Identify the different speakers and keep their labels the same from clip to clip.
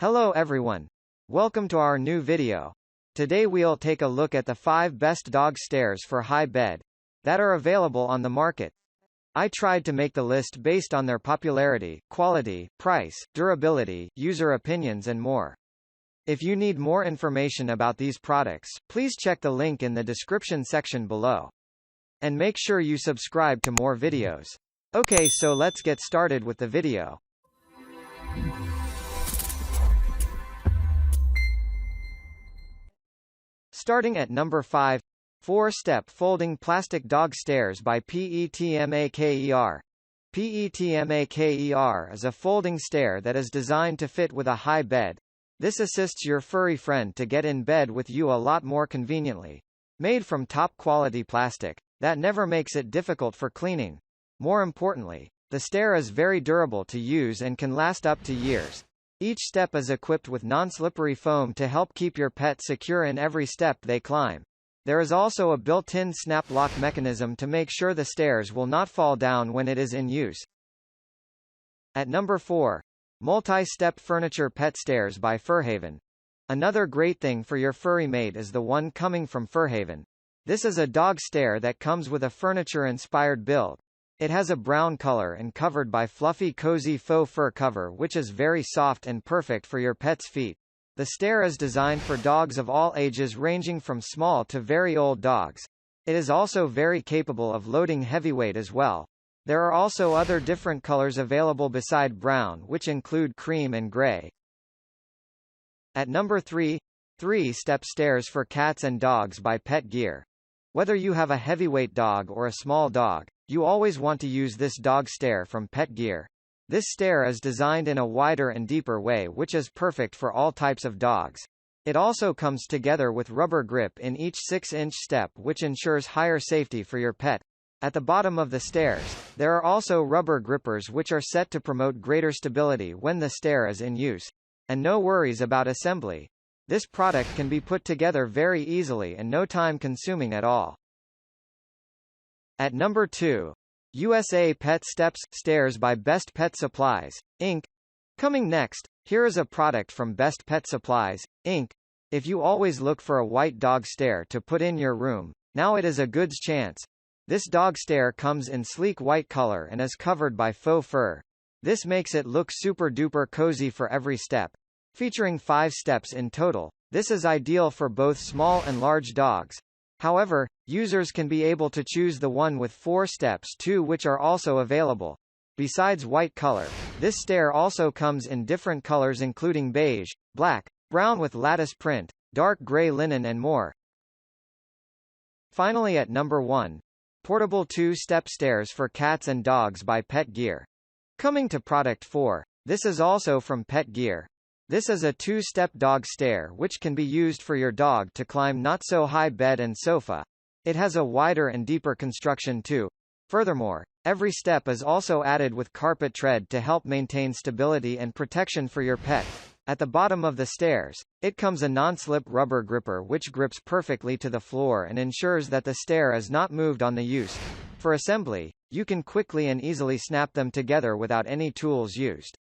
Speaker 1: Hello everyone. Welcome to our new video. Today we'll take a look at the 5 best dog stairs for high bed that are available on the market. I tried to make the list based on their popularity, quality, price, durability, user opinions and more. If you need more information about these products, please check the link in the description section below. And make sure you subscribe to more videos. Okay, so let's get started with the video. Starting at number 5, FourStep Folding Plastic Dog Stairs by PETMAKER. PETMAKER is a folding stair that is designed to fit with a high bed. This assists your furry friend to get in bed with you a lot more conveniently. Made from top-quality plastic, that never makes it difficult for cleaning. More importantly, the stair is very durable to use and can last up to years. Each step is equipped with non-slippery foam to help keep your pet secure in every step they climb. There is also a built-in snap lock mechanism to make sure the stairs will not fall down when it is in use. At number 4, MultiStep Furniture Pet Stairs by Furhaven. Another great thing for your furry mate is the one coming from Furhaven. This is a dog stair that comes with a furniture-inspired build. It has a brown color and covered by fluffy cozy faux fur cover which is very soft and perfect for your pet's feet. The stair is designed for dogs of all ages ranging from small to very old dogs. It is also very capable of loading heavyweight as well. There are also other different colors available beside brown which include cream and gray. At number 3, 3-Step Stairs for Cats and Dogs by Pet Gear. Whether you have a heavyweight dog or a small dog, you always want to use this dog stair from Pet Gear. This stair is designed in a wider and deeper way which is perfect for all types of dogs. It also comes together with rubber grip in each 6-inch step which ensures higher safety for your pet. At the bottom of the stairs, there are also rubber grippers which are set to promote greater stability when the stair is in use. And no worries about assembly. This product can be put together very easily and no time consuming at all. At number 2, USA Pet Steps Stairs by Best Pet Supplies, Inc. Coming next, here is a product from Best Pet Supplies, Inc. If you always look for a white dog stair to put in your room, now it is a good chance. This dog stair comes in sleek white color and is covered by faux fur. This makes it look super duper cozy for every step. Featuring 5 steps in total, this is ideal for both small and large dogs. However, users can be able to choose the one with 4 steps too which are also available. Besides white color, this stair also comes in different colors including beige, black, brown with lattice print, dark gray linen and more. Finally at number 1, Portable 2-Step Stairs for Cats and Dogs by Pet Gear. Coming to product 4, this is also from Pet Gear. This is a 2-step dog stair which can be used for your dog to climb not-so-high bed and sofa. It has a wider and deeper construction too. Furthermore, every step is also added with carpet tread to help maintain stability and protection for your pet. At the bottom of the stairs, it comes a non-slip rubber gripper which grips perfectly to the floor and ensures that the stair is not moved on the use. For assembly, you can quickly and easily snap them together without any tools used.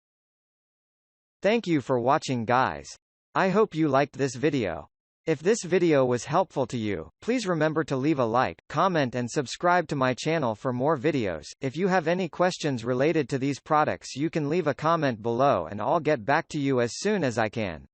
Speaker 1: Thank you for watching guys. I hope you liked this video. If this video was helpful to you, please remember to leave a like, comment and subscribe to my channel for more videos. If you have any questions related to these products you can leave a comment below and I'll get back to you as soon as I can.